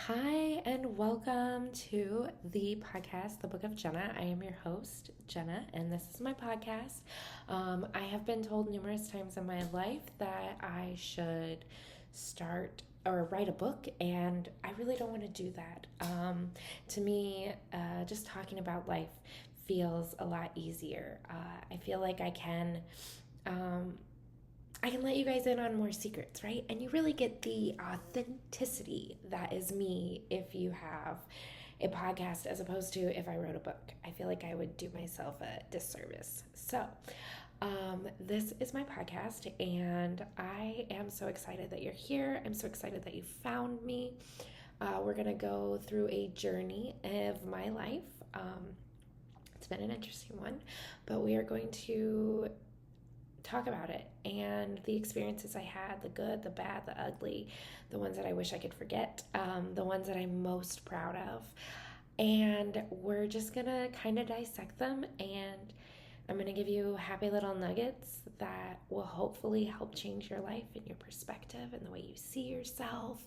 Hi, and welcome to the podcast, The Book of Jenna. I am your host, Jenna, and this is my podcast. I have been told numerous times in my life that I should start or write a book, and I really don't want to do that. To me, just talking about life feels a lot easier. I feel like Um, I can let you guys in on more secrets, right? And you really get the authenticity that is me if you have a podcast as opposed to if I wrote a book. I feel like I would do myself a disservice. This is my podcast, and I am so excited that you're here. I'm so excited that you found me. We're going to go through a journey of my life. It's been an interesting one, but we are going to talk about it and the experiences I had, the good, the bad, the ugly, the ones that I wish I could forget, the ones that I'm most proud of. And we're just gonna kind of dissect them, and I'm gonna give you happy little nuggets that will hopefully help change your life and your perspective and the way you see yourself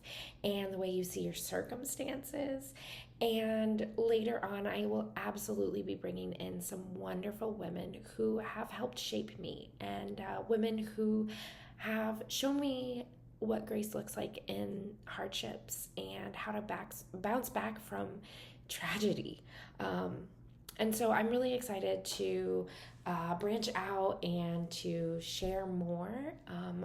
and the way you see your circumstances. And later on, I will absolutely be bringing in some wonderful women who have helped shape me, and women who have shown me what grace looks like in hardships and how to bounce back from tragedy. And so I'm really excited to branch out and to share more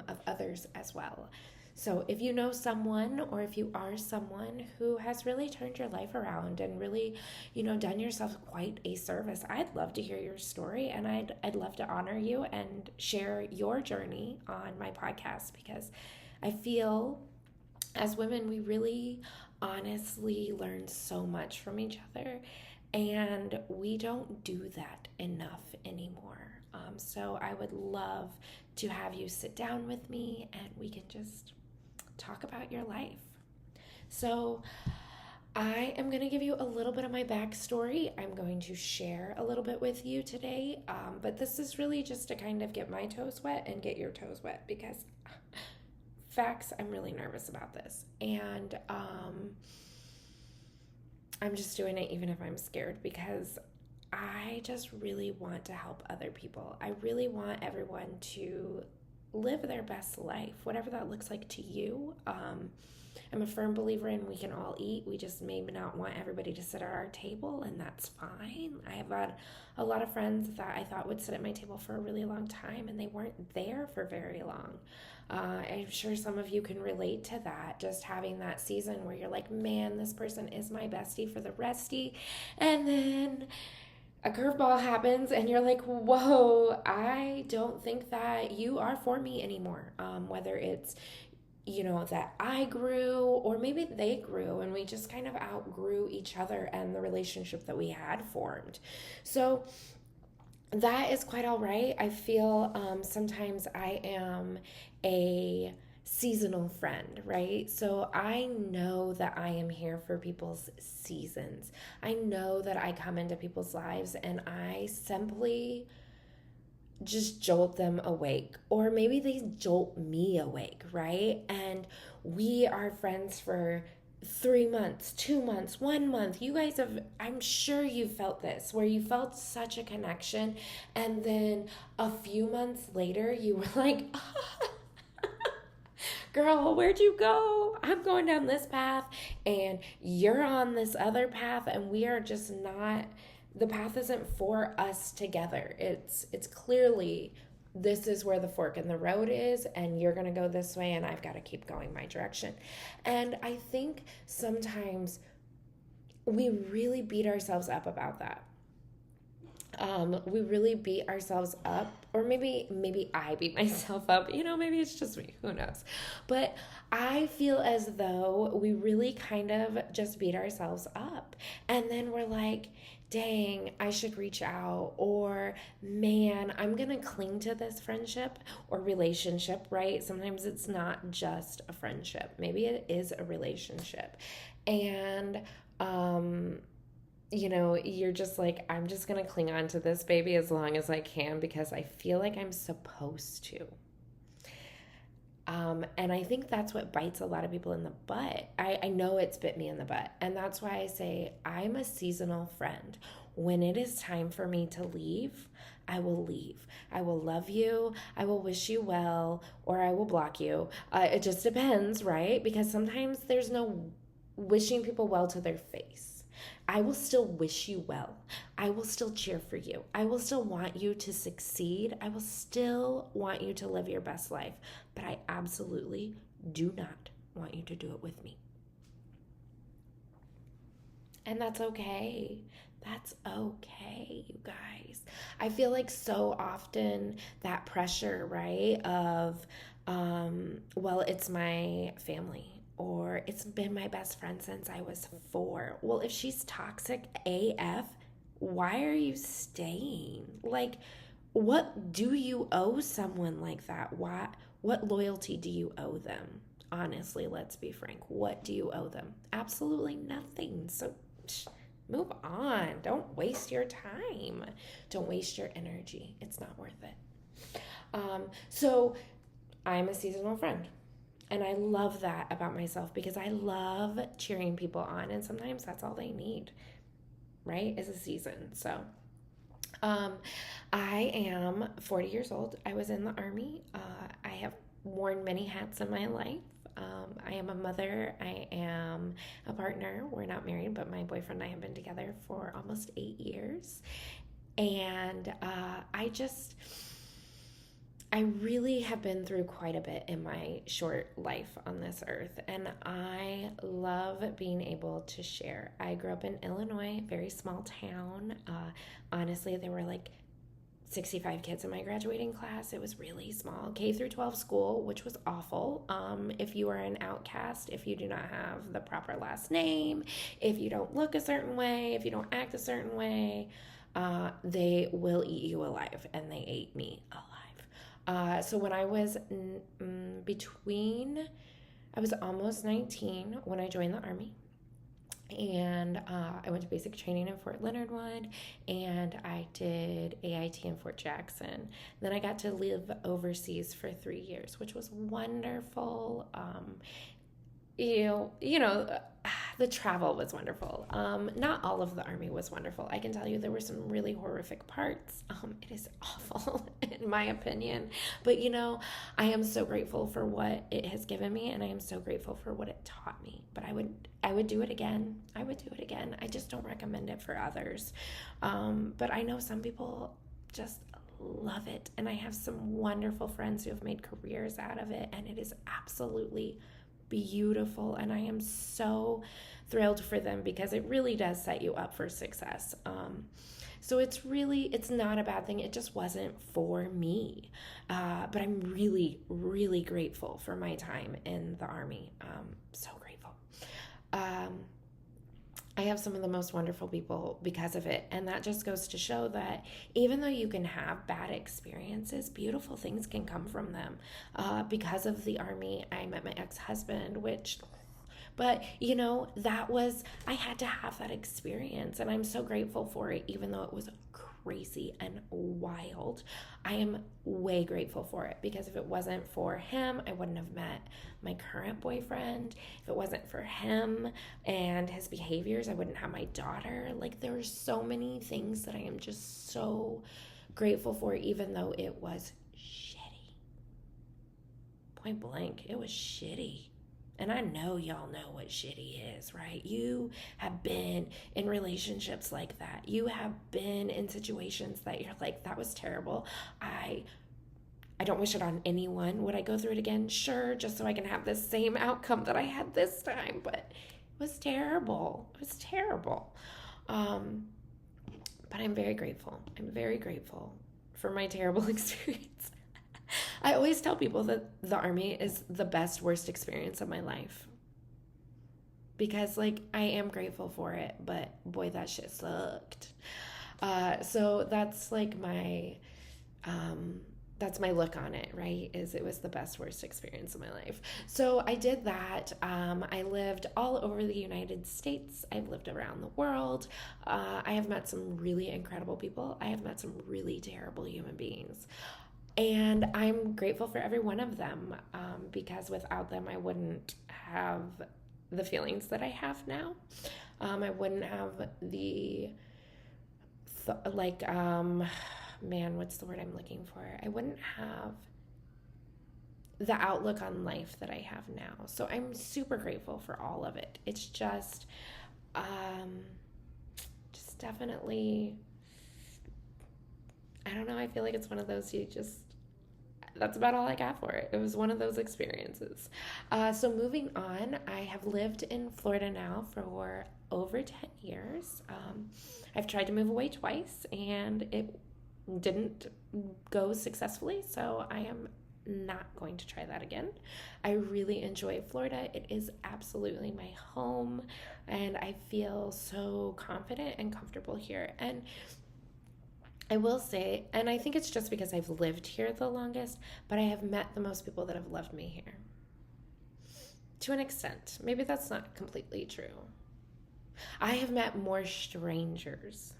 of others as well. So if you know someone, or if you are someone who has really turned your life around and really, done yourself quite a service, I'd love to hear your story, and I'd love to honor you and share your journey on my podcast, because I feel as women we really honestly learn so much from each other, and we don't do that enough anymore. So I would love to have you sit down with me and we can just talk about your life. So, I am going to give you a little bit of my backstory. I'm going to share a little bit with you today, but this is really just to kind of get my toes wet and get your toes wet, because facts, I'm really nervous about this. And I'm just doing it even if I'm scared, because I just really want to help other people. I really want everyone to live their best life, whatever that looks like to you. I'm a firm believer in we can all eat. We just maybe not want everybody to sit at our table, and that's fine. I have had a lot of friends that I thought would sit at my table for a really long time, and they weren't there for very long. I'm sure some of you can relate to that, just having that season where you're like, man, this person is my bestie for the resty. And then a curveball happens and you're like, whoa, I don't think that you are for me anymore. Whether it's, that I grew, or maybe they grew and we just kind of outgrew each other and the relationship that we had formed. So that is quite all right. I feel sometimes I am a seasonal friend, right? So I know that I am here for people's seasons. I know that I come into people's lives and I simply just jolt them awake, or maybe they jolt me awake, right? And we are friends for 3 months, 2 months, 1 month. You guys have, I'm sure you felt this, where you felt such a connection, and then a few months later, you were like, girl, where'd you go? I'm going down this path, and you're on this other path, and we are just not, the path isn't for us together. It's clearly, this is where the fork in the road is, and you're going to go this way, and I've got to keep going my direction. And I think sometimes we really beat ourselves up about that. We really beat ourselves up, or maybe I beat myself up. Maybe it's just me. Who knows? But I feel as though we really kind of just beat ourselves up, and then we're like, dang, I should reach out, or man, I'm gonna cling to this friendship or relationship, right? Sometimes it's not just a friendship, maybe it is a relationship. And you're just like, I'm just gonna cling on to this baby as long as I can, because I feel like I'm supposed to. And I think that's what bites a lot of people in the butt. I know it's bit me in the butt. And that's why I say I'm a seasonal friend. When it is time for me to leave, I will leave. I will love you. I will wish you well, or I will block you. It just depends, right? Because sometimes there's no wishing people well to their face. I will still wish you well. I will still cheer for you. I will still want you to succeed. I will still want you to live your best life. But I absolutely do not want you to do it with me. And that's okay. That's okay, you guys. I feel like so often that pressure, right, of, well, it's my family or it's been my best friend since I was 4. Well, if she's toxic AF, why are you staying? Like, what do you owe someone like that? What loyalty do you owe them? Honestly, let's be frank. What do you owe them? Absolutely nothing. So move on. Don't waste your time. Don't waste your energy. It's not worth it. So I'm a seasonal friend. And I love that about myself because I love cheering people on. And sometimes that's all they need, right? Is a season. So I am 40 years old. I was in the Army. I have worn many hats in my life. I am a mother. I am a partner. We're not married, but my boyfriend and I have been together for almost 8 years. And I really have been through quite a bit in my short life on this earth, and I love being able to share. I grew up in Illinois, very small town. Honestly, there were like 65 kids in my graduating class. It was really small. K through 12 school, which was awful. If you are an outcast, if you do not have the proper last name, if you don't look a certain way, if you don't act a certain way, they will eat you alive, and they ate me alive. So when I was I was almost 19 when I joined the Army. And I went to basic training in Fort Leonard Wood, and I did AIT in Fort Jackson. Then I got to live overseas for 3 years, which was wonderful. The travel was wonderful. Not all of the Army was wonderful. I can tell you there were some really horrific parts. It is awful, in my opinion. But, I am so grateful for what it has given me, and I am so grateful for what it taught me. But I would do it again. I would do it again. I just don't recommend it for others. But I know some people just love it. And I have some wonderful friends who have made careers out of it, and it is absolutely beautiful, and I am so thrilled for them because it really does set you up for success. So it's not a bad thing. It just wasn't for me. But I'm really, really grateful for my time in the Army. So grateful. I have some of the most wonderful people because of it. And that just goes to show that even though you can have bad experiences, beautiful things can come from them. Because of the Army, I met my ex-husband, but I had to have that experience, and I'm so grateful for it, even though it was crazy and wild. I am way grateful for it because if it wasn't for him, I wouldn't have met my current boyfriend. If it wasn't for him and his behaviors, I wouldn't have my daughter. Like, there were so many things that I am just so grateful for, even though it was shitty. Point blank, it was shitty. And I know y'all know what shitty is, right? You have been in relationships like that. You have been in situations that you're like, that was terrible. I don't wish it on anyone. Would I go through it again? Sure, just so I can have the same outcome that I had this time. But it was terrible. It was terrible. But I'm very grateful. I'm very grateful for my terrible experience. I always tell people that the Army is the best, worst experience of my life. Because, I am grateful for it, but boy, that shit sucked. So that's my look on it, right? It was the best, worst experience of my life. So I did that. I lived all over the United States. I've lived around the world. I have met some really incredible people. I have met some really terrible human beings. And I'm grateful for every one of them, because without them, I wouldn't have the feelings that I have now. I wouldn't have the, man, what's the word I'm looking for? I wouldn't have the outlook on life that I have now. So I'm super grateful for all of it. It's um, just definitely, I don't know. I feel like it's one of those that's about all I got for it. It was one of those experiences. So moving on, I have lived in Florida now for over 10 years. I've tried to move away twice and it didn't go successfully, so I am not going to try that again. I really enjoy Florida. It is absolutely my home, and I feel so confident and comfortable here. And I will say, and I think it's just because I've lived here the longest, but I have met the most people that have loved me here. To an extent. Maybe that's not completely true. I have met more strangers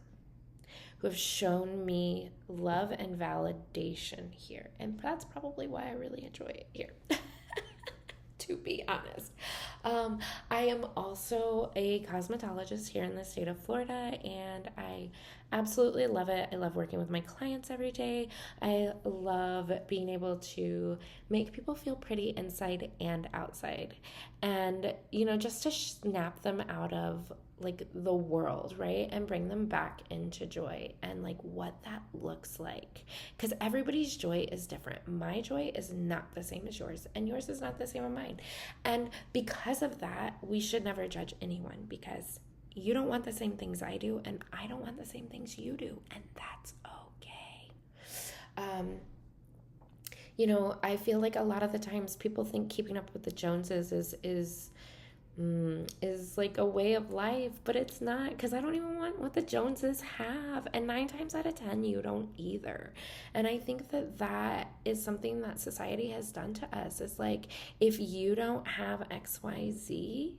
who have shown me love and validation here. And that's probably why I really enjoy it here, to be honest. I am also a cosmetologist here in the state of Florida, and I absolutely love it. I love working with my clients every day. I love being able to make people feel pretty inside and outside. And, just to snap them out of like the world, right? And bring them back into joy and like what that looks like. Because everybody's joy is different. My joy is not the same as yours, and yours is not the same as mine. And because of that, we should never judge anyone, because you don't want the same things I do, and I don't want the same things you do, and that's okay. I feel like a lot of the times people think keeping up with the Joneses is like a way of life, but it's not, because I don't even want what the Joneses have, and 9 times out of 10 you don't either. And I think that is something that society has done to us, is like, if you don't have XYZ,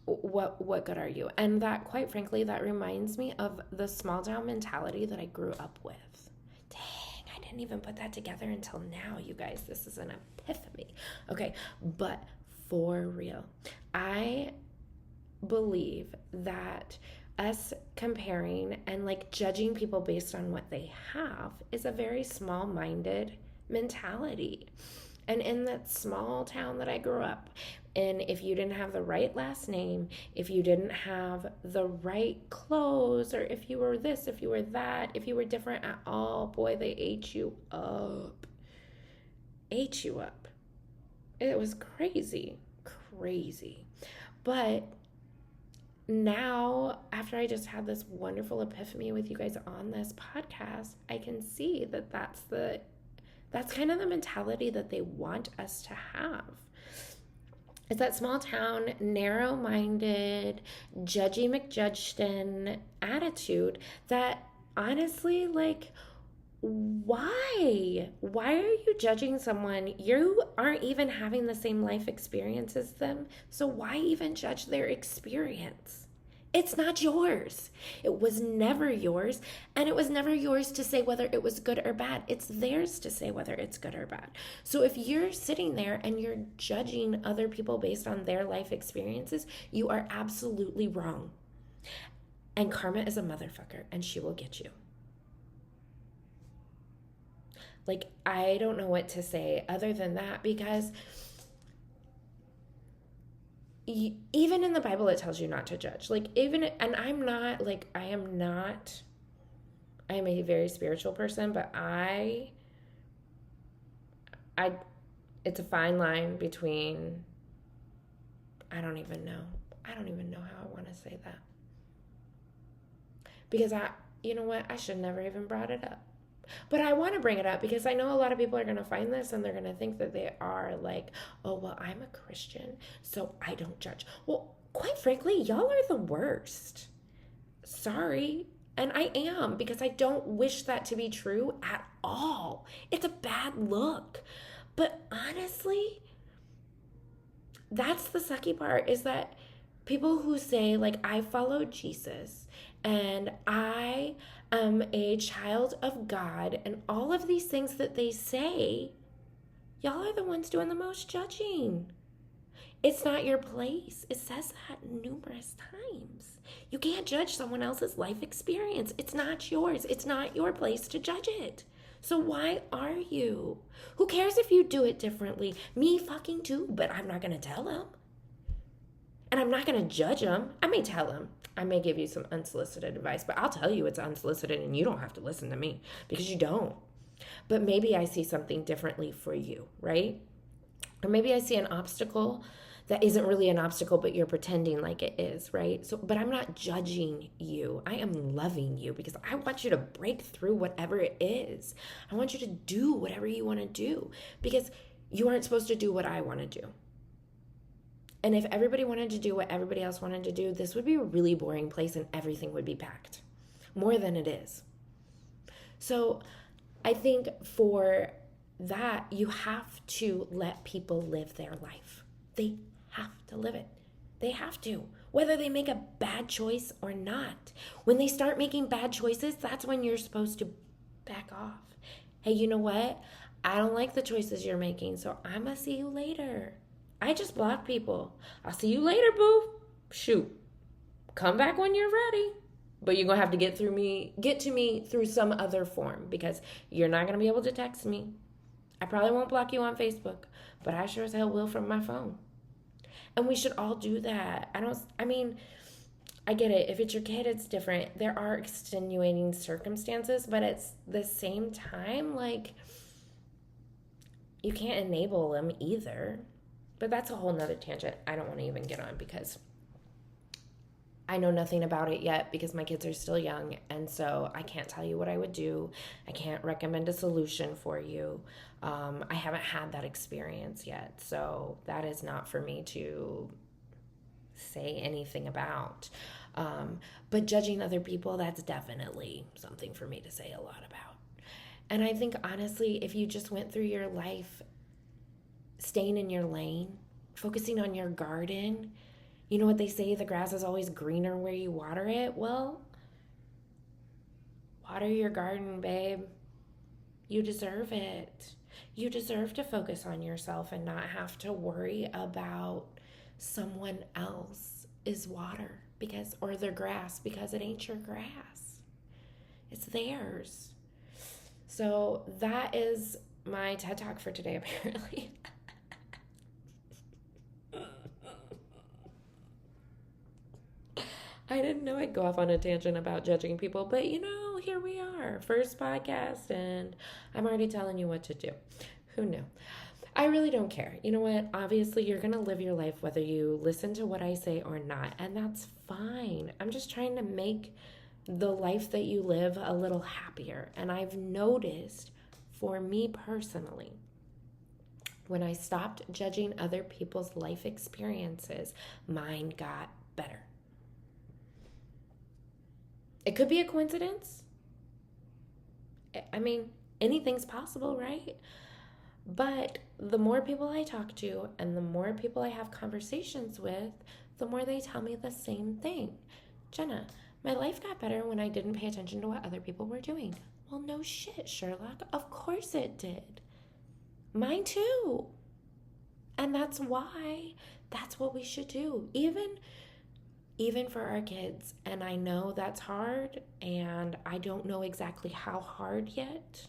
what good are you? And that, quite frankly, that reminds me of the small town mentality that I grew up with. Dang, I didn't even put that together until now, you guys. This is an epiphany. Okay, but for real, I believe that us comparing and like judging people based on what they have is a very small-minded mentality. And in that small town that I grew up in, if you didn't have the right last name, if you didn't have the right clothes, or if you were this, if you were that, if you were different at all, boy, they ate you up. Ate you up. It was crazy. But now, after I just had this wonderful epiphany with you guys on this podcast, I can see that that's kind of the mentality that they want us to have. It's that small town, narrow-minded, judgy McJudgeston attitude that, honestly, like, why are you judging someone? You aren't even having the same life experience as them, so why even judge their experience? It's not yours. It was never yours, and it was never yours to say whether it was good or bad. It's theirs to say whether it's good or bad. So if you're sitting there and you're judging other people based on their life experiences, you are absolutely wrong. And karma is a motherfucker, and she will get you. Like, I don't know what to say other than that, because even in the Bible, it tells you not to judge. Like, and I am a very spiritual person, but it's a fine line between, I don't even know how I want to say that. Because you know what? I should never even brought it up. But I want to bring it up because I know a lot of people are going to find this and they're going to think that they are like, oh, well, I'm a Christian, so I don't judge. Well, quite frankly, y'all are the worst. Sorry. And I am, because I don't wish that to be true at all. It's a bad look. But honestly, that's the sucky part, is that People who say, like, I follow Jesus and I am a child of God, and all of these things that they say, y'all are the ones doing the most judging. It's not your place. It says that numerous times. You can't judge someone else's life experience. It's not yours. It's not your place to judge it. So why are you? Who cares if you do it differently? Me fucking too, but I'm not going to tell them. And I'm not going to judge them. I may tell them. I may give you some unsolicited advice, but I'll tell you it's unsolicited and you don't have to listen to me because you don't. But maybe I see something differently for you, right? Or maybe I see an obstacle that isn't really an obstacle, but you're pretending like it is, right? So, but I'm not judging you. I am loving you because I want you to break through whatever it is. I want you to do whatever you want to do because you aren't supposed to do what I want to do. And if everybody wanted to do what everybody else wanted to do, this would be a really boring place and everything would be packed more than it is. So I think for that, you have to let people live their life. They have to live it. They have to, whether they make a bad choice or not. When they start making bad choices, that's when you're supposed to back off. Hey, you know what? I don't like the choices you're making, so I'm going to see you later. I just block people. I'll see you later, boo. Shoot. Come back when you're ready. But you're going to have to get to me through some other form because you're not going to be able to text me. I probably won't block you on Facebook, but I sure as hell will from my phone. And we should all do that. I get it. If it's your kid, it's different. There are extenuating circumstances, but at the same time, like, you can't enable them either. But that's a whole nother tangent I don't want to even get on because I know nothing about it yet because my kids are still young. And so I can't tell you what I would do. I can't recommend a solution for you. I haven't had that experience yet. So that is not for me to say anything about. But judging other people, that's definitely something for me to say a lot about. And I think, honestly, if you just went through your life staying in your lane, focusing on your garden, you know what they say, the grass is always greener where you water it? Well, water your garden, babe. You deserve it. You deserve to focus on yourself and not have to worry about someone else's water or their grass because it ain't your grass. It's theirs. So that is my TED Talk for today, apparently. I didn't know I'd go off on a tangent about judging people, but here we are. First podcast, and I'm already telling you what to do. Who knew? I really don't care. You know what? Obviously, you're going to live your life whether you listen to what I say or not, and that's fine. I'm just trying to make the life that you live a little happier. And I've noticed, for me personally, when I stopped judging other people's life experiences, mine got better. It could be a coincidence. I mean, anything's possible, right? But the more people I talk to and the more people I have conversations with, the more they tell me the same thing. Jenna, my life got better when I didn't pay attention to what other people were doing. Well, no shit, Sherlock. Of course it did. Mine too. And that's why that's what we should do. Even for our kids. And I know that's hard, and I don't know exactly how hard yet,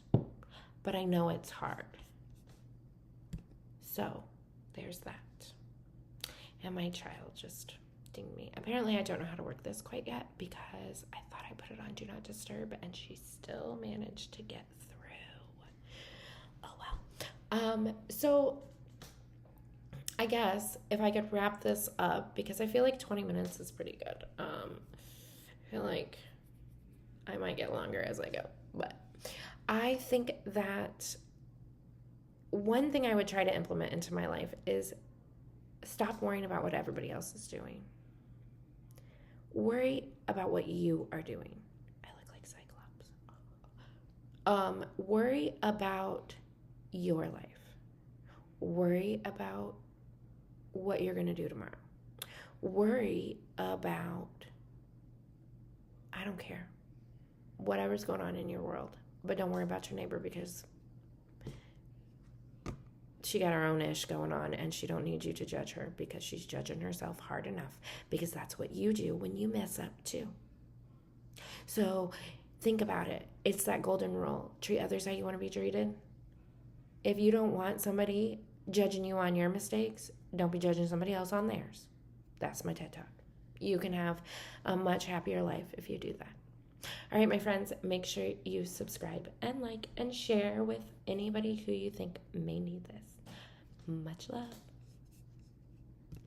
but I know it's hard. So there's that. And my child just dinged me. Apparently I don't know how to work this quite yet because I thought I put it on Do Not Disturb and she still managed to get through. Oh well. So I guess if I could wrap this up, because I feel like 20 minutes is pretty good. I feel like I might get longer as I go. But I think that one thing I would try to implement into my life is stop worrying about what everybody else is doing. Worry about what you are doing. I look like Cyclops. Worry about your life. Worry about what you're going to do tomorrow. worry about, I don't care, whatever's going on in your world. But don't worry about your neighbor, because she got her own ish going on, and she don't need you to judge her, because she's judging herself hard enough, because that's what you do when you mess up too. So think about it. It's that golden rule. Treat others how you want to be treated. If you don't want somebody judging you on your mistakes, don't be judging somebody else on theirs. That's my TED Talk. You can have a much happier life if you do that. All right, my friends, make sure you subscribe and like and share with anybody who you think may need this. Much love.